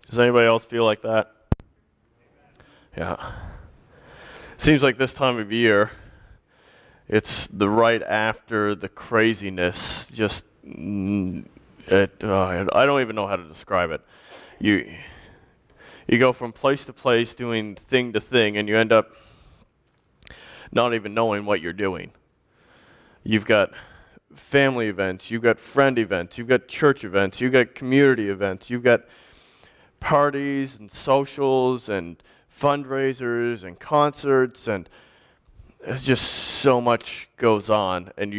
Does anybody else feel like that? Yeah. Seems like this time of year, it's the right after the craziness. Just, I don't even know how to describe it. You go from place to place doing thing to thing, and you end up not even knowing what you're doing. You've got family events, you've got friend events, you've got church events, you've got community events, you've got parties and socials and fundraisers and concerts, and it's just so much goes on, and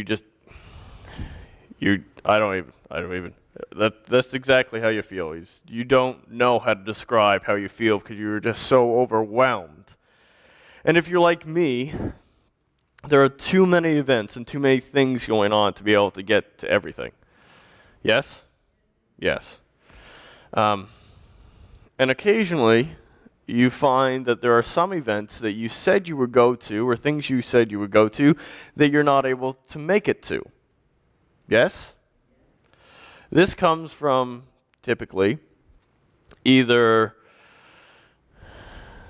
that's exactly how you feel. You don't know how to describe how you feel because you're just so overwhelmed. And if you're like me, there are too many events and too many things going on to be able to get to everything. Yes? Yes. And occasionally, you find that there are some events that you said you would go to, or things you said you would go to, that you're not able to make it to. Yes? This comes from, typically, either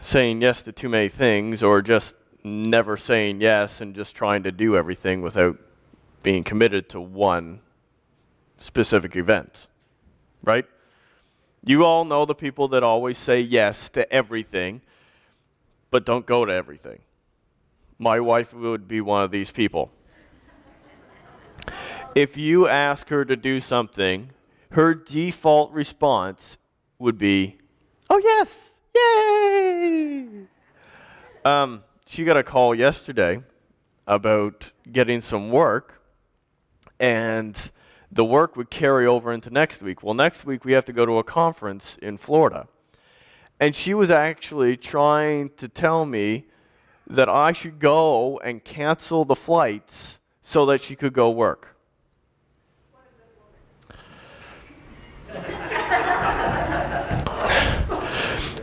saying yes to too many things, or just never saying yes and just trying to do everything without being committed to one specific event. Right? You all know the people that always say yes to everything, but don't go to everything. My wife would be one of these people. If you ask her to do something, her default response would be, "Oh yes, yay!" She got a call yesterday about getting some work, and the work would carry over into next week. Well, next week we have to go to a conference in Florida. And she was actually trying to tell me that I should go and cancel the flights so that she could go work.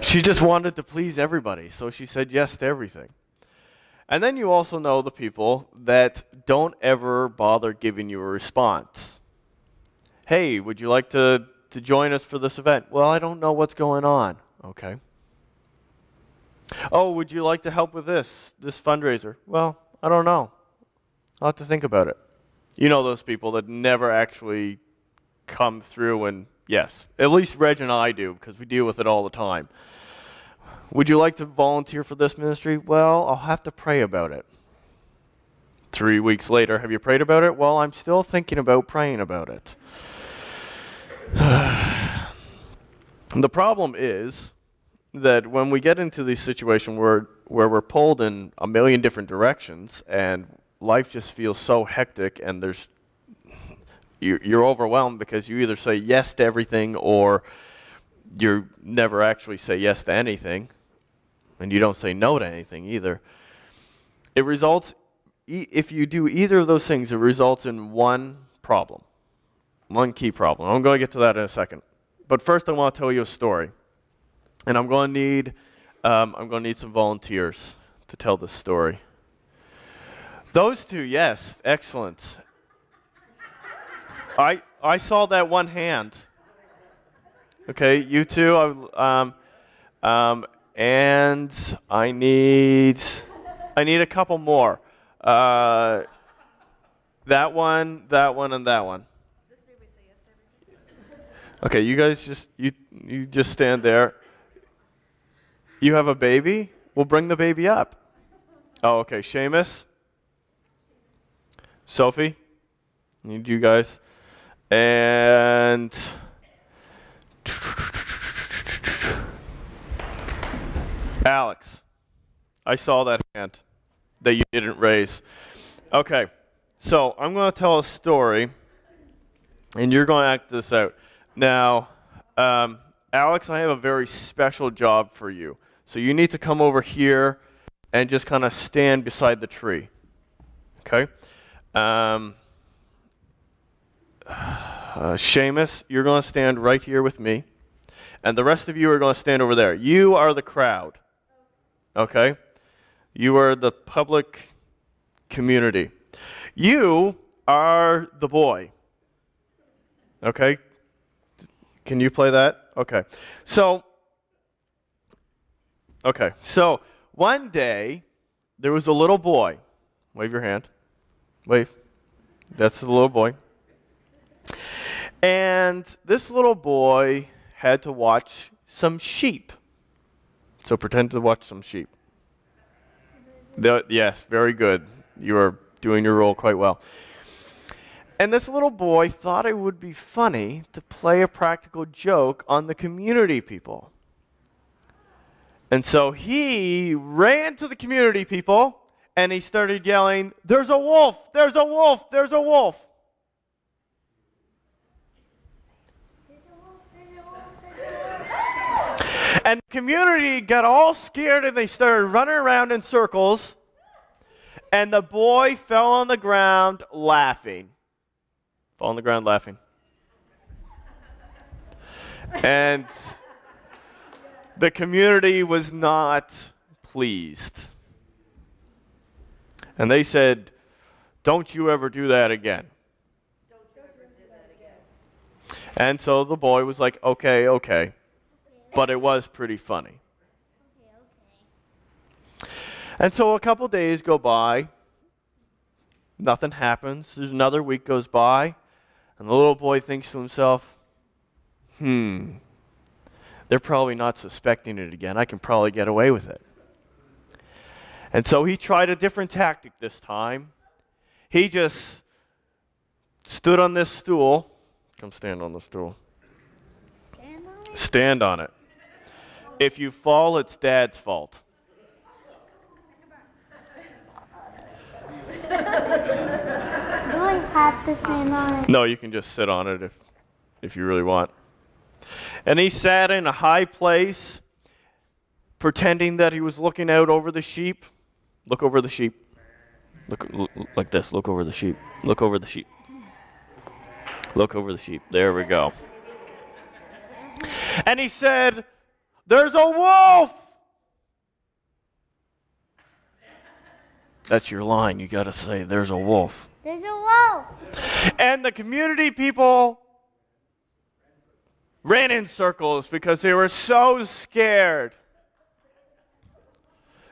She just wanted to please everybody, so she said yes to everything. And then you also know the people that don't ever bother giving you a response. Hey, would you like to join us for this event? Well, I don't know what's going on. Okay. Oh, would you like to help with this fundraiser? Well, I don't know. I'll have to think about it. You know those people that never actually come through, and yes, at least Reg and I do, because we deal with it all the time. Would you like to volunteer for this ministry? Well, I'll have to pray about it. 3 weeks later, have you prayed about it? Well, I'm still thinking about praying about it. The problem is that when we get into the situation where we're pulled in a million different directions and life just feels so hectic, and you're overwhelmed because you either say yes to everything or you never actually say yes to anything, and you don't say no to anything either. It results, if you do either of those things, it results in one problem. One key problem. I'm going to get to that in a second. But first I want to tell you a story. And I'm going to need some volunteers to tell this story. Those two, yes, excellent. I saw that one hand. Okay, you two, and I need a couple more. That one, and that one. Okay, you guys you just stand there. You have a baby? We'll bring the baby up. Oh, okay. Seamus? Sophie? Need you guys. And Alex. I saw that hand that you didn't raise. Okay. So I'm going to tell a story, and you're going to act this out. Now, Alex, I have a very special job for you. So you need to come over here and just kind of stand beside the tree. Okay? Seamus, you're going to stand right here with me. And the rest of you are going to stand over there. You are the crowd. Okay? You are the public community. You are the boy. Okay? Can you play that? Okay. So one day there was a little boy. Wave your hand. Wave. That's the little boy. And this little boy had to watch some sheep. So pretend to watch some sheep. Yes, very good. You are doing your role quite well. And this little boy thought it would be funny to play a practical joke on the community people. And so he ran to the community people and he started yelling, "There's a wolf! There's a wolf! There's a wolf!" And the community got all scared and they started running around in circles. And the boy fell on the ground laughing. Fell on the ground laughing. And the community was not pleased. And they said, "Don't you ever do that again." And so the boy was like, "Okay, okay." But it was pretty funny. And so a couple days go by. Nothing happens. There's another week goes by. And the little boy thinks to himself, they're probably not suspecting it again. I can probably get away with it. And so he tried a different tactic this time. He just stood on this stool. Come stand on the stool. Stand on it. If you fall, it's Dad's fault. Do I have to stand on it? No, you can just sit on it if you really want. And he sat in a high place, pretending that he was looking out over the sheep. Look over the sheep. Look like this. Look over the sheep. Look over the sheep. Look over the sheep. There we go. And he said, "There's a wolf!" That's your line. You got to say, "There's a wolf." There's a wolf. And the community people ran in circles because they were so scared.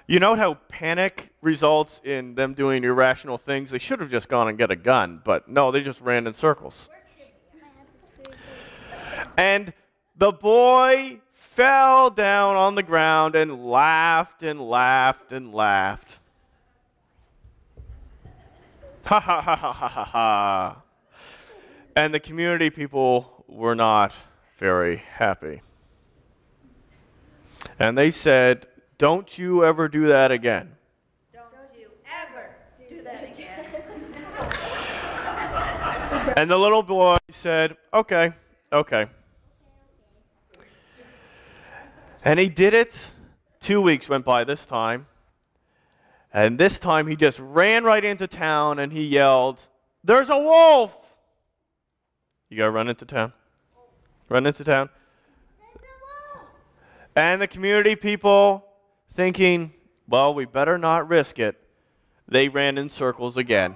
You know how panic results in them doing irrational things? They should have just gone and get a gun, but no, they just ran in circles. And the boy fell down on the ground and laughed and laughed and laughed. Ha ha ha ha ha ha ha. And the community people were not very happy. And they said, "Don't you ever do that again." Don't you ever do that again. And the little boy said, "Okay, okay." And he did it. 2 weeks went by this time. And this time he just ran right into town and he yelled, "There's a wolf!" You gotta run into town. Run into town. And the community people, thinking, well, we better not risk it, they ran in circles again.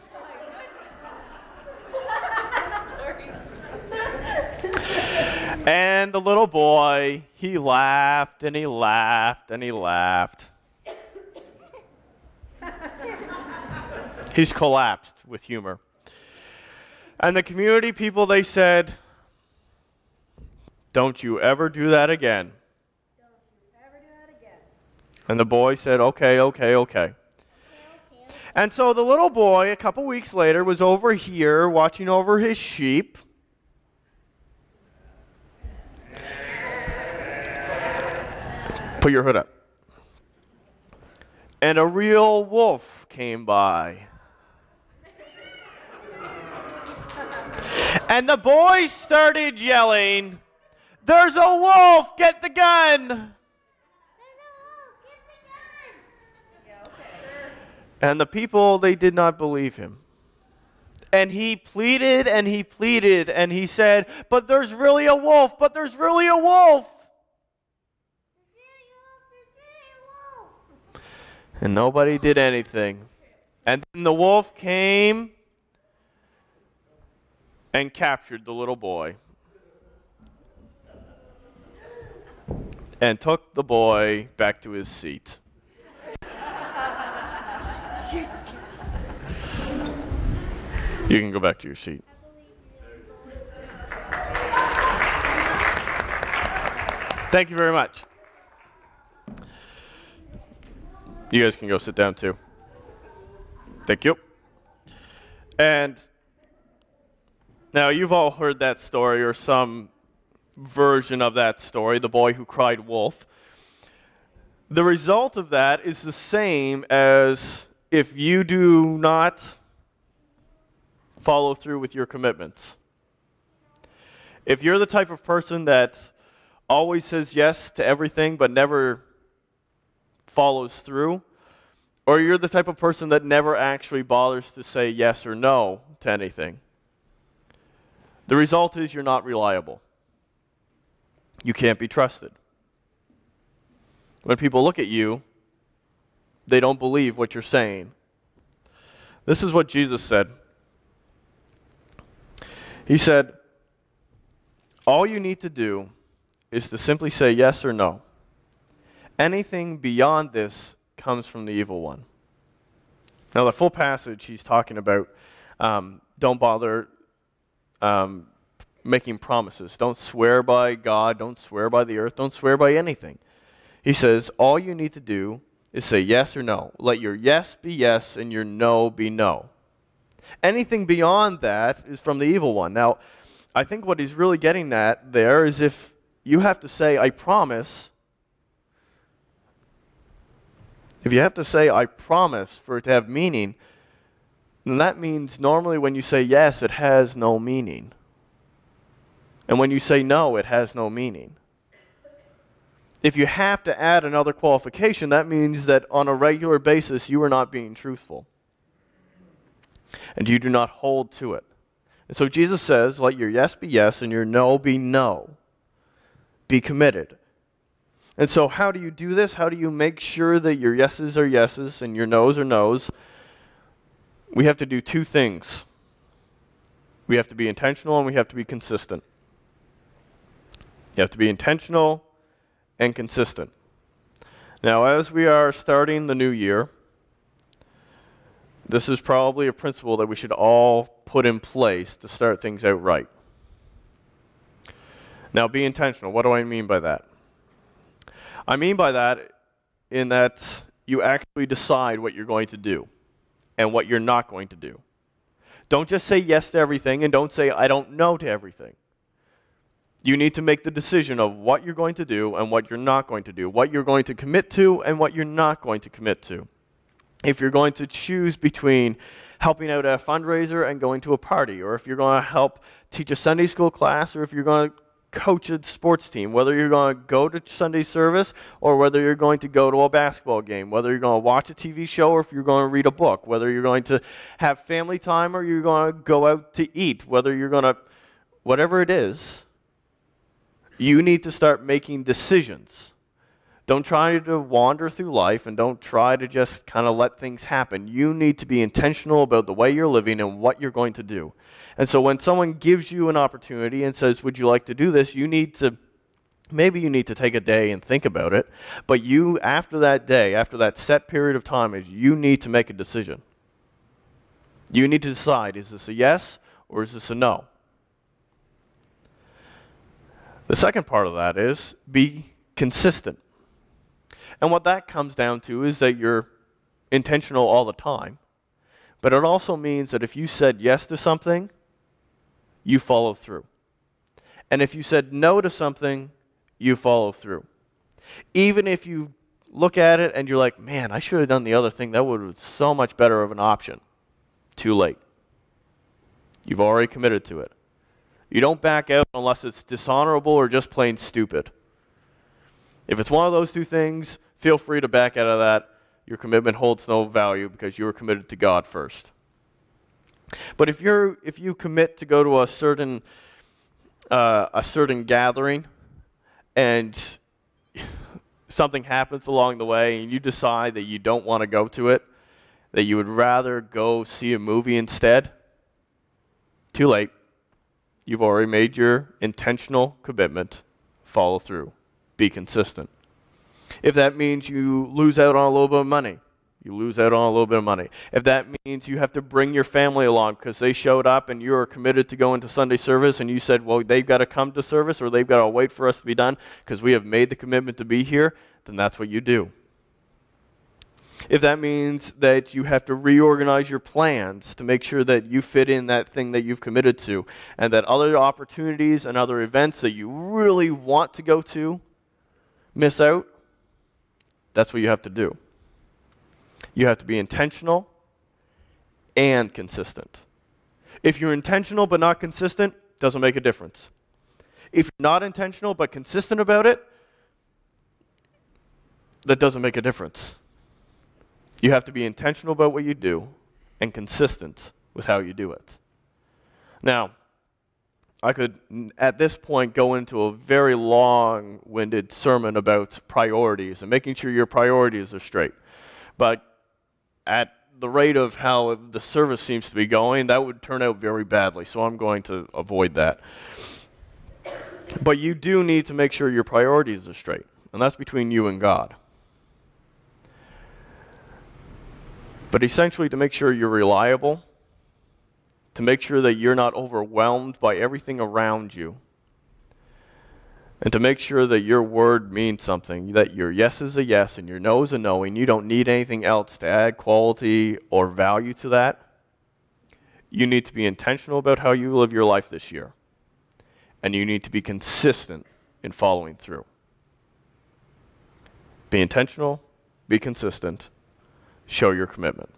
And the little boy, he laughed and he laughed and he laughed. He's collapsed with humor. And the community people, they said, "Don't you ever do that again." Don't you ever do that again. And the boy said, "Okay, okay, okay." And so the little boy, a couple weeks later, was over here watching over his sheep. Put your hood up. And a real wolf came by. And the boy started yelling, "There's a wolf! Get the gun!" And the people, they did not believe him. And he pleaded and he pleaded and he said, "But there's really a wolf, but there's really a wolf." And nobody did anything. And then the wolf came and captured the little boy. and took the boy back to his seat. You can go back to your seat. Thank you very much. You guys can go sit down too. Thank you. And now you've all heard that story or some version of that story, the boy who cried wolf. The result of that is the same as if you do not follow through with your commitments. If you're the type of person that always says yes to everything but never follows through, or you're the type of person that never actually bothers to say yes or no to anything, the result is you're not reliable. You can't be trusted. When people look at you, they don't believe what you're saying. This is what Jesus said. He said, all you need to do is to simply say yes or no. Anything beyond this comes from the evil one. Now, the full passage he's talking about, don't bother making promises. Don't swear by God. Don't swear by the earth. Don't swear by anything. He says, all you need to do is say yes or no. Let your yes be yes and your no be no. Anything beyond that is from the evil one. Now, I think what he's really getting at there is if you have to say, I promise, if you have to say, I promise, for it to have meaning, then that means normally when you say yes, it has no meaning. And when you say no, it has no meaning. If you have to add another qualification, that means that on a regular basis, you are not being truthful. And you do not hold to it. And so Jesus says, let your yes be yes and your no be no. Be committed. And so how do you do this? How do you make sure that your yeses are yeses and your nos are nos? We have to do two things. We have to be intentional and we have to be consistent. You have to be intentional and consistent. Now, as we are starting the new year, this is probably a principle that we should all put in place to start things out right. Now, be intentional. What do I mean by that? I mean by that in that you actually decide what you're going to do and what you're not going to do. Don't just say yes to everything and don't say I don't know to everything. You need to make the decision of what you're going to do and what you're not going to do, what you're going to commit to and what you're not going to commit to. If you're going to choose between helping out at a fundraiser and going to a party, or if you're going to help teach a Sunday school class, or if you're going to coach a sports team, whether you're going to go to Sunday service or whether you're going to go to a basketball game, whether you're going to watch a TV show or if you're going to read a book, whether you're going to have family time or you're going to go out to eat, whether you're going to, whatever it is, you need to start making decisions. Don't try to wander through life and don't try to just kind of let things happen. You need to be intentional about the way you're living and what you're going to do. And so when someone gives you an opportunity and says, would you like to do this, you need to, maybe you need to take a day and think about it, but you, after that day, after that set period of time, is you need to make a decision. You need to decide, is this a yes or is this a no? The second part of that is be consistent. And what that comes down to is that you're intentional all the time. But it also means that if you said yes to something, you follow through. And if you said no to something, you follow through. Even if you look at it and you're like, man, I should have done the other thing. That would have been so much better of an option. Too late. You've already committed to it. You don't back out unless it's dishonorable or just plain stupid. If it's one of those two things, feel free to back out of that. Your commitment holds no value because you were committed to God first. But if you commit to go to a certain gathering and something happens along the way and you decide that you don't want to go to it, that you would rather go see a movie instead, too late. You've already made your intentional commitment. Follow through. Be consistent. If that means you lose out on a little bit of money, you lose out on a little bit of money. If that means you have to bring your family along because they showed up and you are committed to going to Sunday service and you said, well, they've got to come to service or they've got to wait for us to be done because we have made the commitment to be here, then that's what you do. If that means that you have to reorganize your plans to make sure that you fit in that thing that you've committed to and that other opportunities and other events that you really want to go to miss out, that's what you have to do. You have to be intentional and consistent. If you're intentional but not consistent, it doesn't make a difference. If you're not intentional but consistent about it, that doesn't make a difference. You have to be intentional about what you do and consistent with how you do it. Now, I could, at this point, go into a very long-winded sermon about priorities and making sure your priorities are straight. But at the rate of how the service seems to be going, that would turn out very badly, so I'm going to avoid that. But you do need to make sure your priorities are straight, and that's between you and God. But essentially, to make sure you're reliable, to make sure that you're not overwhelmed by everything around you, and to make sure that your word means something, that your yes is a yes and your no is a no, and you don't need anything else to add quality or value to that, you need to be intentional about how you live your life this year. And you need to be consistent in following through. Be intentional, be consistent, show your commitment.